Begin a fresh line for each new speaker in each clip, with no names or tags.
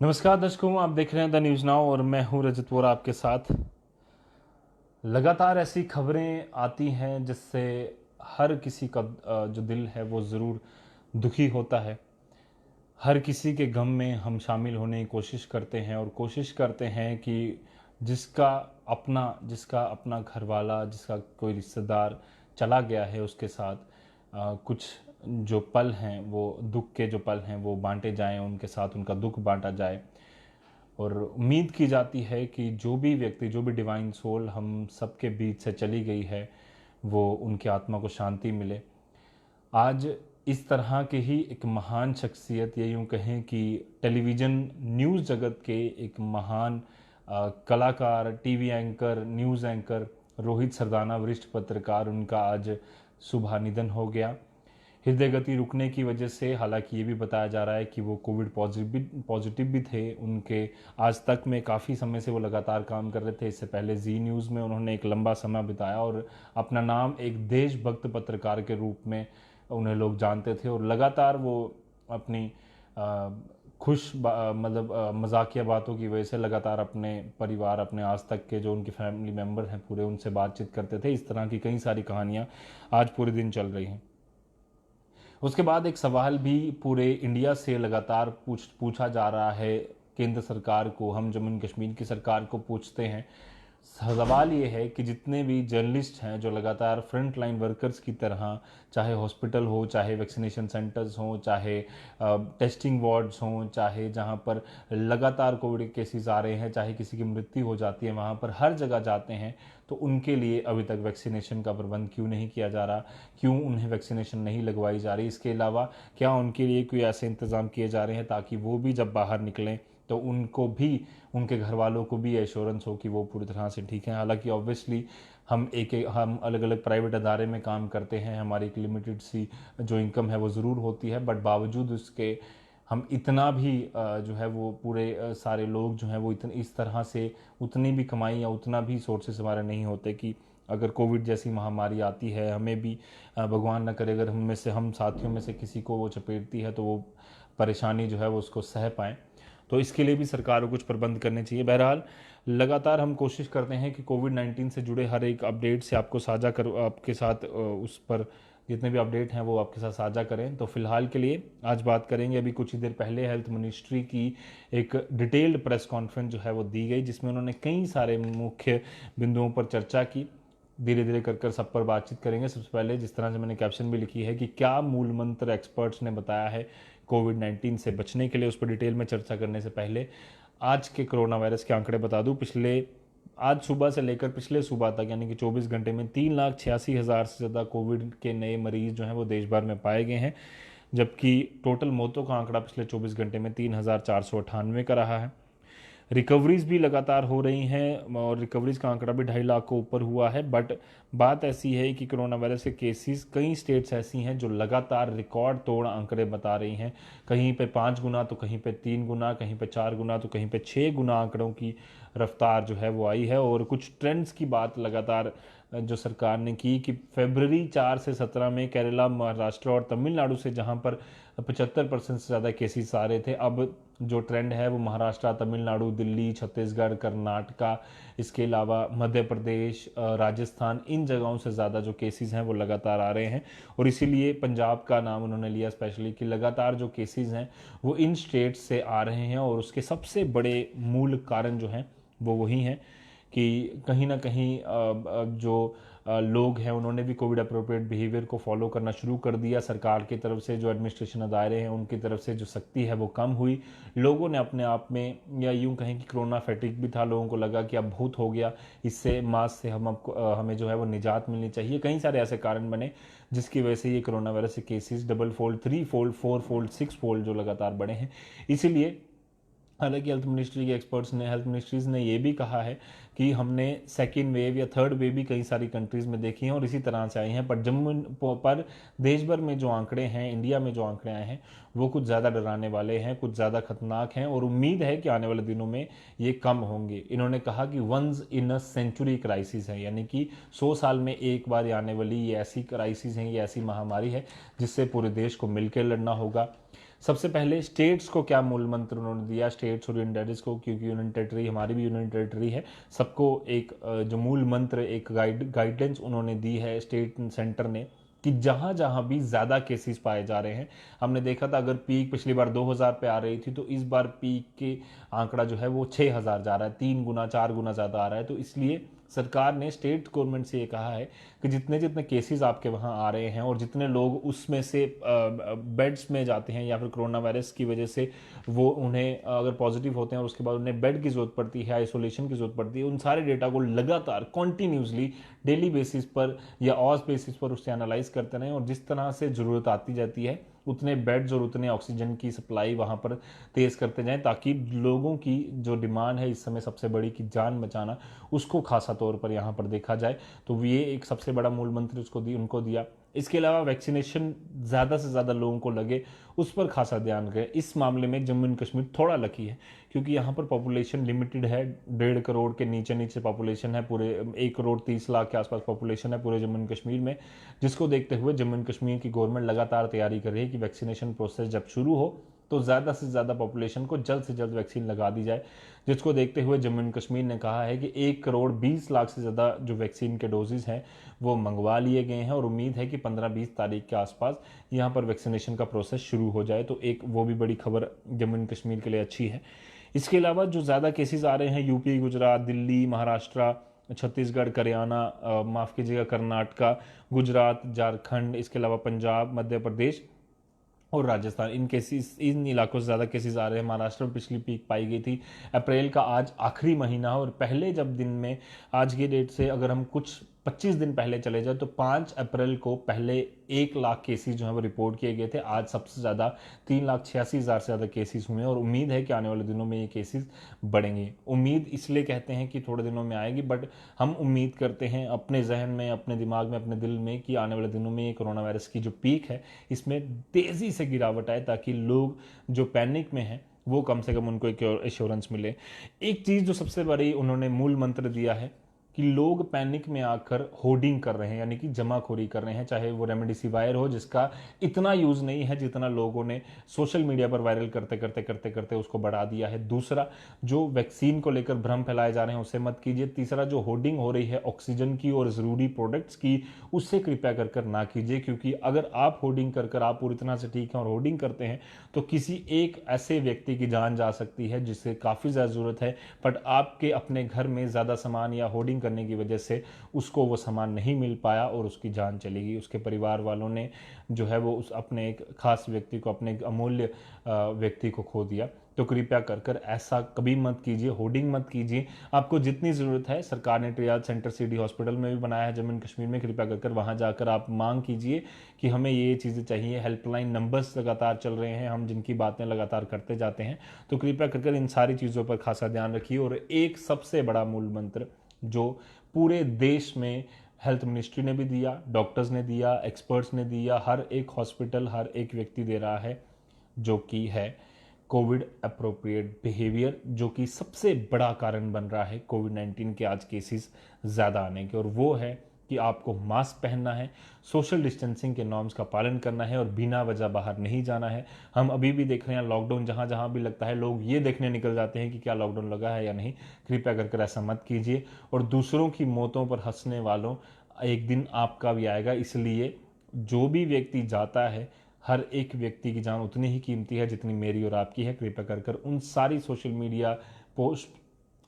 नमस्कार दर्शकों, आप देख रहे हैं द न्यूज़ नाउ और मैं हूं रजत वोरा आपके साथ। लगातार ऐसी खबरें आती हैं जिससे हर किसी का जो दिल है वो ज़रूर दुखी होता है। हर किसी के गम में हम शामिल होने की कोशिश करते हैं और कोशिश करते हैं कि जिसका अपना घर वाला, जिसका कोई रिश्तेदार चला गया है उसके साथ कुछ जो पल हैं, वो दुख के जो पल हैं वो बांटे जाएं, उनके साथ उनका दुख बांटा जाए। और उम्मीद की जाती है कि जो भी व्यक्ति, जो भी डिवाइन सोल हम सबके बीच से चली गई है, वो उनकी आत्मा को शांति मिले। आज इस तरह के ही एक महान शख्सियत, ये यूँ कहें कि टेलीविज़न न्यूज़ जगत के एक महान कलाकार, TV anchor, news anchor Rohit Sardana, वरिष्ठ पत्रकार, उनका आज सुबह निधन हो गया हृदय गति रुकने की वजह से। हालांकि ये भी बताया जा रहा है कि वो कोविड पॉजिटिव भी थे। उनके आज तक में काफ़ी समय से वो लगातार काम कर रहे थे। इससे पहले जी न्यूज़ में उन्होंने एक लंबा समय बिताया और अपना नाम एक देशभक्त पत्रकार के रूप में उन्हें लोग जानते थे। और लगातार वो अपनी मजाकिया बातों की वजह से लगातार अपने परिवार, अपने आज तक के जो उनके फैमिली मेम्बर हैं पूरे, उनसे बातचीत करते थे। इस तरह की कई सारी कहानियाँ आज पूरे दिन चल रही हैं। उसके बाद एक सवाल भी पूरे इंडिया से लगातार पूछा जा रहा है केंद्र सरकार को। हम जम्मू कश्मीर की सरकार को पूछते हैं। सवाल ये है कि जितने भी जर्नलिस्ट हैं जो लगातार फ्रंट लाइन वर्कर्स की तरह, चाहे हॉस्पिटल हो, चाहे वैक्सीनेशन सेंटर्स हों, चाहे टेस्टिंग वार्ड्स हों, चाहे जहां पर लगातार कोविड के केसेस आ रहे हैं, चाहे किसी की मृत्यु हो जाती है, वहां पर हर जगह जाते हैं, तो उनके लिए अभी तक वैक्सीनेशन का प्रबंध क्यों नहीं किया जा रहा? क्यों उन्हें वैक्सीनेशन नहीं लगवाई जा रही? इसके अलावा क्या उनके लिए कोई ऐसे इंतज़ाम किए जा रहे हैं ताकि वो भी जब बाहर निकलें तो उनको भी, उनके घर वालों को भी एश्योरेंस हो कि वो पूरी तरह से ठीक है? हालांकि ऑब्वियसली हम अलग अलग प्राइवेट अदारे में काम करते हैं, हमारी एक लिमिटेड सी जो इनकम है वो ज़रूर होती है, बट बावजूद उसके हम इतना भी जो है वो पूरे सारे लोग जो हैं वो इतने इस तरह से उतनी भी कमाई या उतना भी सोर्सेस हमारे नहीं होते कि अगर कोविड जैसी महामारी आती है, हमें भी भगवान न करे अगर हम में से, हम साथियों में से किसी को वो चपेटती है, तो वो परेशानी जो है वो उसको सह पाएँ। तो इसके लिए भी सरकार को कुछ प्रबंध करने चाहिए। बहरहाल लगातार हम कोशिश करते हैं कि कोविड-19 से जुड़े हर एक अपडेट से आपको साझा कर, आपके साथ उस पर जितने भी अपडेट हैं वो आपके साथ साझा करें। तो फिलहाल के लिए आज बात करेंगे, अभी कुछ ही देर पहले हेल्थ मिनिस्ट्री की एक डिटेल्ड प्रेस कॉन्फ्रेंस जो है वो दी गई, जिसमें उन्होंने कई सारे मुख्य बिंदुओं पर चर्चा की। धीरे धीरे कर सब पर बातचीत करेंगे। सबसे पहले, जिस तरह से मैंने कैप्शन भी लिखी है कि क्या मूल मंत्र एक्सपर्ट्स ने बताया है कोविड-19 से बचने के लिए, उस पर डिटेल में चर्चा करने से पहले आज के कोरोना वायरस के आंकड़े बता दूं। आज सुबह से लेकर पिछले सुबह तक, यानी कि 24 घंटे में 3,86,000 से ज़्यादा कोविड के नए मरीज जो हैं वो देश भर में पाए गए हैं, जबकि टोटल मौतों का आंकड़ा पिछले 24 घंटे में 3,498 का रहा है। रिकवरीज भी लगातार हो रही हैं और रिकवरीज का आंकड़ा भी 2.5 लाख को ऊपर हुआ है। बट बात ऐसी है कि कोरोना वायरस के केसेस, कई स्टेट्स ऐसी हैं जो लगातार रिकॉर्ड तोड़ आंकड़े बता रही हैं। कहीं पे 5 गुना, तो कहीं पे 3 गुना, कहीं पे 4 गुना, तो कहीं पे 6 गुना आंकड़ों की रफ्तार जो है वो आई है। और कुछ ट्रेंड्स की बात लगातार जो सरकार ने की कि फरवरी 4 से 17 में केरला, महाराष्ट्र और तमिलनाडु से जहां पर 75% से ज़्यादा केसेस आ रहे थे, अब जो ट्रेंड है वो महाराष्ट्र, तमिलनाडु, दिल्ली, छत्तीसगढ़, कर्नाटका, इसके अलावा मध्य प्रदेश, राजस्थान, इन जगहों से ज़्यादा जो केसेस हैं वो लगातार आ रहे हैं। और इसीलिए पंजाब का नाम उन्होंने लिया स्पेशली कि लगातार जो केसेस हैं वो इन स्टेट्स से आ रहे हैं। और उसके सबसे बड़े मूल कारण जो हैं वो वही हैं कि कहीं ना कहीं जो लोग हैं उन्होंने भी कोविड अप्रोप्रिएट बिहेवियर को फॉलो करना शुरू कर दिया। सरकार की तरफ से जो एडमिनिस्ट्रेशन अदारे हैं उनकी तरफ से जो सख्ती है वो कम हुई। लोगों ने अपने आप में, या यूं कहें कि कोरोना फैटिक भी था, लोगों को लगा कि अब बहुत हो गया, इससे मास्क से हमें जो है वो निजात मिलनी चाहिए। कई सारे ऐसे कारण बने जिसकी वजह से ये कोरोना वायरस के cases double fold, 3 fold, 4 fold, 6 fold जो लगातार बढ़े हैं। इसीलिए हालांकि हेल्थ मिनिस्ट्रीज ने ये भी कहा है कि हमने सेकेंड वेव या थर्ड वेव भी कई सारी कंट्रीज में देखी हैं और इसी तरह से आई हैं, पर देश भर में जो आंकड़े हैं, इंडिया में जो आंकड़े आए हैं वो कुछ ज़्यादा डराने वाले हैं, कुछ ज़्यादा खतरनाक हैं और उम्मीद है कि आने वाले दिनों में ये कम होंगे। इन्होंने कहा कि once in a century crisis है, यानी कि 100 साल में एक बार आने वाली ये ऐसी क्राइसिस है, ये ऐसी महामारी है जिससे पूरे देश को मिलकर लड़ना होगा। सबसे पहले स्टेट्स को क्या मूल मंत्र उन्होंने दिया, स्टेट्स और यूनियन टेरिटरीज को, क्योंकि यूनियन टेरिटरी हमारी भी यूनियन टेरिटरी है, सबको एक जो मूल मंत्र, एक गाइडेंस उन्होंने दी है स्टेट सेंटर ने, कि जहां जहां भी ज़्यादा केसेस पाए जा रहे हैं, हमने देखा था अगर पीक पिछली बार 2000 पे आ रही थी, तो इस बार पीक के आंकड़ा जो है वो 6000 जा रहा है, 3 गुना 4 गुना ज़्यादा आ रहा है। तो इसलिए सरकार ने स्टेट गवर्नमेंट से ये कहा है कि जितने जितने केसेस आपके वहाँ आ रहे हैं और जितने लोग उसमें से बेड्स में जाते हैं या फिर कोरोना वायरस की वजह से वो उन्हें अगर पॉजिटिव होते हैं और उसके बाद उन्हें बेड की ज़रूरत पड़ती है, आइसोलेशन की ज़रूरत पड़ती है, उन सारे डेटा को लगातार कॉन्टीन्यूसली डेली बेसिस पर या ऑस बेसिस पर उससे एनालाइज करते रहें, और जिस तरह से ज़रूरत आती जाती है उतने बेड्स और उतने ऑक्सीजन की सप्लाई वहाँ पर तेज़ करते जाएं, ताकि लोगों की जो डिमांड है इस समय सबसे बड़ी की जान बचाना, उसको खासा तौर पर यहाँ पर देखा जाए। तो ये एक सबसे बड़ा मूल मंत्र उनको दिया। इसके अलावा वैक्सीनेशन ज़्यादा से ज़्यादा लोगों को लगे, उस पर खासा ध्यान रहे। इस मामले में जम्मू एंड कश्मीर थोड़ा लकी है, क्योंकि यहाँ पर पॉपुलेशन लिमिटेड है, 1.5 करोड़ के नीचे नीचे पॉपुलेशन है, पूरे 1 करोड़ 30 लाख के आसपास पॉपुलेशन है पूरे जम्मू एंड कश्मीर में, जिसको देखते हुए जम्मू एंड कश्मीर की गवर्नमेंट लगातार तैयारी कर रही है कि वैक्सीनेशन प्रोसेस जब शुरू हो तो ज़्यादा से ज़्यादा पॉपुलेशन को जल्द से जल्द वैक्सीन लगा दी जाए, जिसको देखते हुए जम्मू एंड कश्मीर ने कहा है कि 1 करोड़ 20 लाख से ज़्यादा जो वैक्सीन के डोजेज हैं वो मंगवा लिए गए हैं, और उम्मीद है कि 15-20 तारीख के आसपास यहाँ पर वैक्सीनेशन का प्रोसेस शुरू हो जाए। तो एक वो भी बड़ी खबर जम्मू एंड कश्मीर के लिए अच्छी है। इसके अलावा जो ज़्यादा केसेस आ रहे हैं यूपी, गुजरात, दिल्ली, महाराष्ट्र, छत्तीसगढ़, हरियाणा, माफ़ कीजिएगा कर्नाटका, गुजरात, झारखंड, इसके अलावा पंजाब, मध्य प्रदेश और राजस्थान, इन केसेस, इन इलाकों से ज़्यादा केसेस आ रहे हैं। महाराष्ट्र में पिछली पीक पाई गई थी। अप्रैल का आज आखिरी महीना, और पहले जब दिन में आज की डेट से अगर हम कुछ 25 दिन पहले चले जाए तो 5 अप्रैल को पहले 1 लाख केसेस जो है वो रिपोर्ट किए गए थे। आज सबसे ज़्यादा 3,86,000 से ज़्यादा केसेस हुए हैं, और उम्मीद है कि आने वाले दिनों में ये केसेस बढ़ेंगे। उम्मीद इसलिए कहते हैं कि थोड़े दिनों में आएगी, बट हम उम्मीद करते हैं अपने जहन में, अपने दिमाग में, अपने दिल में, कि आने वाले दिनों में ये कोरोना वायरस की जो पीक है इसमें तेज़ी से गिरावट आए, ताकि लोग जो पैनिक में हैं वो कम से कम उनको एक एश्योरेंस मिले। एक चीज़ जो सबसे बड़ी उन्होंने मूल मंत्र दिया है कि लोग पैनिक में आकर होर्डिंग कर रहे हैं, यानी कि जमाखोरी कर रहे हैं, चाहे वो रेमडेसिविर हो जिसका इतना यूज़ नहीं है जितना लोगों ने सोशल मीडिया पर वायरल करते करते करते करते उसको बढ़ा दिया है। दूसरा, जो वैक्सीन को लेकर भ्रम फैलाए जा रहे हैं उसे मत कीजिए। तीसरा, जो होर्डिंग हो रही है ऑक्सीजन की और ज़रूरी प्रोडक्ट्स की, उससे कृपया कर कर ना कीजिए, क्योंकि अगर आप होर्डिंग कर कर आप पूरी तरह से ठीक हैं और होर्डिंग करते हैं तो किसी एक ऐसे व्यक्ति की जान जा सकती है जिससे काफ़ी ज़्यादा ज़रूरत है, बट आपके अपने घर में ज़्यादा सामान या होर्डिंग करने की वजह से उसको वो सामान नहीं मिल पाया और उसकी जान चली गई। उसके परिवार वालों ने जो है वो उस अपने एक खास व्यक्ति को, अपने एक अमूल्य व्यक्ति को खो दिया। तो कृपया कर कर ऐसा कभी मत कीजिए, होर्डिंग मत कीजिए। आपको जितनी ज़रूरत है, सरकार ने ट्रियाज सेंटर सिटी हॉस्पिटल में भी बनाया है जम्मू एंड कश्मीर में, कृपया कर कर वहाँ जाकर आप मांग कीजिए कि हमें ये चीज़ें चाहिए। हेल्पलाइन नंबर्स लगातार चल रहे हैं, हम जिनकी बातें लगातार करते जाते हैं। तो कृपया कर कर इन सारी चीज़ों पर खासा ध्यान रखिए। और एक सबसे बड़ा मूल मंत्र जो पूरे देश में हेल्थ मिनिस्ट्री ने भी दिया, डॉक्टर्स ने दिया, एक्सपर्ट्स ने दिया, हर एक हॉस्पिटल, हर एक व्यक्ति दे रहा है, जो कि है कोविड अप्रोप्रिएट बिहेवियर, जो कि सबसे बड़ा कारण बन रहा है कोविड-19 के आज केसेस ज़्यादा आने के। और वो है कि आपको मास्क पहनना है, सोशल डिस्टेंसिंग के नॉर्म्स का पालन करना है और बिना वजह बाहर नहीं जाना है। हम अभी भी देख रहे हैं लॉकडाउन, जहाँ जहाँ भी लगता है लोग ये देखने निकल जाते हैं कि क्या लॉकडाउन लगा है या नहीं। कृपया कर ऐसा मत कीजिए। और दूसरों की मौतों पर हंसने वालों, एक दिन आपका भी आएगा। इसलिए जो भी व्यक्ति जाता है, हर एक व्यक्ति की जान उतनी ही कीमती है जितनी मेरी और आपकी है। कृपया कर कर उन सारी सोशल मीडिया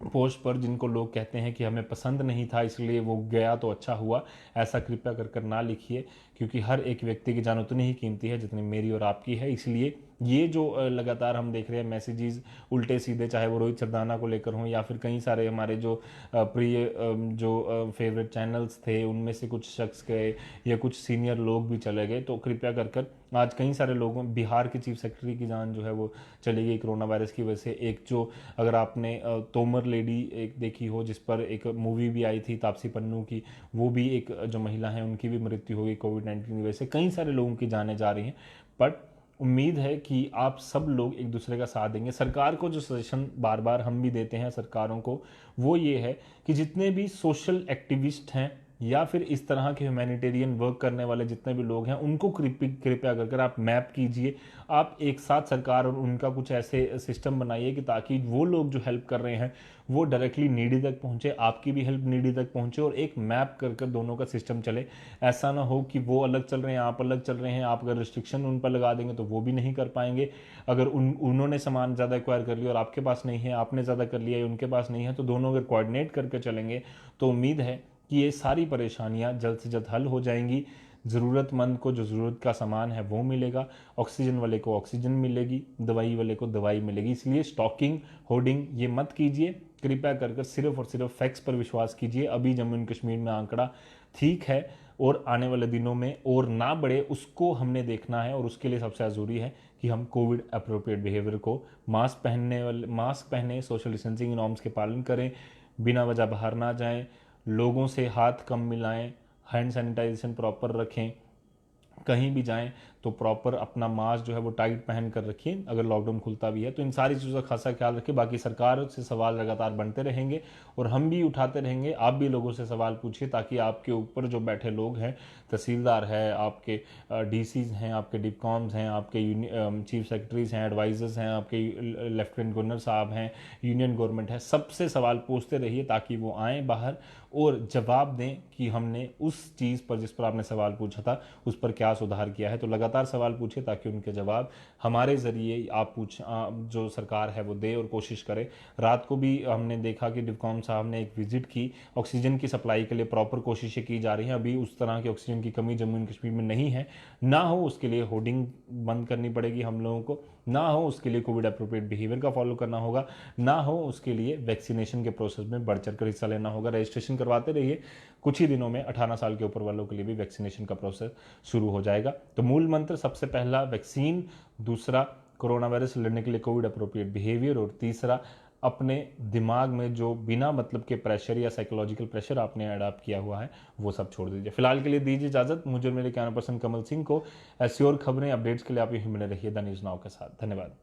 पोस्ट पर जिनको लोग कहते हैं कि हमें पसंद नहीं था इसलिए वो गया तो अच्छा हुआ, ऐसा कृपया कर कर ना लिखिए, क्योंकि हर एक व्यक्ति की जान उतनी ही कीमती है जितनी मेरी और आपकी है। इसलिए ये जो लगातार हम देख रहे हैं मैसेजेस उल्टे सीधे, चाहे वो रोहित सरदाना को लेकर हों या फिर कई सारे हमारे जो प्रिय जो फेवरेट चैनल्स थे उनमें से कुछ शख्स गए या कुछ सीनियर लोग भी चले गए, तो कृपया कर कर आज कई सारे लोगों, बिहार के चीफ सेक्रेटरी की जान जो है वो चली गई कोरोना वायरस की वजह से। एक जो, अगर आपने तोमर लेडी एक देखी हो, जिस पर एक मूवी भी आई थी तापसी पन्नू की, वो भी एक जो महिला है उनकी भी मृत्यु हो गई कोविड-19 की वजह से। कई सारे लोगों की जानें जा रही हैं, बट उम्मीद है कि आप सब लोग एक दूसरे का साथ देंगे। सरकार को जो सजेशन बार बार हम भी देते हैं सरकारों को, वो ये है कि जितने भी सोशल एक्टिविस्ट हैं या फिर इस तरह के ह्यूमैनिटेरियन वर्क करने वाले जितने भी लोग हैं उनको कृपया कर आप मैप कीजिए। आप एक साथ सरकार और उनका कुछ ऐसे सिस्टम बनाइए कि ताकि वो लोग जो हेल्प कर रहे हैं वो डायरेक्टली नीडी तक पहुंचे, आपकी भी हेल्प नीडी तक पहुंचे, और एक मैप कर दोनों का सिस्टम चले। ऐसा ना हो कि वो अलग चल रहे हैं, आप अलग चल रहे हैं, आप अगर रिस्ट्रिक्शन उन पर लगा देंगे तो वो भी नहीं कर पाएंगे। अगर उन्होंने सामान ज़्यादा एक्वायर कर लिया और आपके पास नहीं है, आपने ज़्यादा कर लिया उनके पास नहीं है, तो दोनों अगर कोऑर्डिनेट करके चलेंगे तो उम्मीद है कि ये सारी परेशानियां जल्द से जल्द हल हो जाएंगी। ज़रूरतमंद को जो ज़रूरत का सामान है वो मिलेगा, ऑक्सीजन वाले को ऑक्सीजन मिलेगी, दवाई वाले को दवाई मिलेगी। इसलिए स्टॉकिंग होर्डिंग ये मत कीजिए, कृपया कर सिर्फ और सिर्फ फैक्ट्स पर विश्वास कीजिए। अभी जम्मू एंड कश्मीर में आंकड़ा ठीक है और आने वाले दिनों में और ना बढ़े उसको हमने देखना है, और उसके लिए सबसे ज़रूरी है कि हम कोविड अप्रोप्रिएट बिहेवियर को मास्क पहने, सोशल डिस्टेंसिंग नॉर्म्स के पालन करें, बिना वजह बाहर ना जाएं, लोगों से हाथ कम मिलाएं, हैंड सैनिटाइजेशन प्रॉपर रखें, कहीं भी जाएं तो प्रॉपर अपना मास्क जो है वो टाइट पहन कर रखिए अगर लॉकडाउन खुलता भी है तो। इन सारी चीज़ों का खासा ख्याल रखिए। बाकी सरकार से सवाल लगातार बनते रहेंगे और हम भी उठाते रहेंगे। आप भी लोगों से सवाल पूछिए ताकि आपके ऊपर जो बैठे लोग हैं, तहसीलदार है, आपके डीसीज हैं, आपके डिपकॉम्स हैं, आपके चीफ सेक्रेटरीज हैं, एडवाइजर्स हैं, आपके लेफ्टिनेंट गवर्नर साहब हैं, यूनियन गवर्नमेंट है, सबसे सवाल पूछते रहिए ताकि वो आएँ बाहर और जवाब दें कि हमने उस चीज़ पर जिस पर आपने सवाल पूछा था उस पर क्या सुधार किया है। तो लगातार सवाल पूछे ताकि उनके जवाब हमारे ज़रिए जो सरकार है वो दे और कोशिश करे। रात को भी हमने देखा कि डिवकॉम साहब ने एक विजिट की, ऑक्सीजन की सप्लाई के लिए प्रॉपर कोशिशें की जा रही हैं। अभी उस तरह की ऑक्सीजन की कमी जम्मू एंड कश्मीर में नहीं है, ना हो उसके लिए होर्डिंग बंद करनी पड़ेगी हम लोगों को, ना हो उसके लिए कोविड अप्रोप्रिएट बिहेवियर का फॉलो करना होगा, ना हो उसके लिए वैक्सीनेशन के प्रोसेस में बढ़ चढ़ कर हिस्सा लेना होगा। रजिस्ट्रेशन करवाते रहिए, कुछ ही दिनों में 18 साल के ऊपर वालों के लिए भी वैक्सीनेशन का प्रोसेस शुरू हो जाएगा। तो मूल मंत्र सबसे पहला वैक्सीन, दूसरा कोरोना वायरस से लड़ने के लिए कोविड अप्रोप्रिएट बिहेवियर, और तीसरा अपने दिमाग में जो बिना मतलब के प्रेशर या साइकोलॉजिकल प्रेशर आपने अडॉप्ट किया हुआ है वो सब छोड़ दीजिए। फिलहाल के लिए दीजिए इजाजत। मुझे मेरे कैमरा पर्सन कमल सिंह को ऐसी और खबरें अपडेट्स के लिए आप यहीं बने रहिए द न्यूज़ नाउ के साथ। धन्यवाद।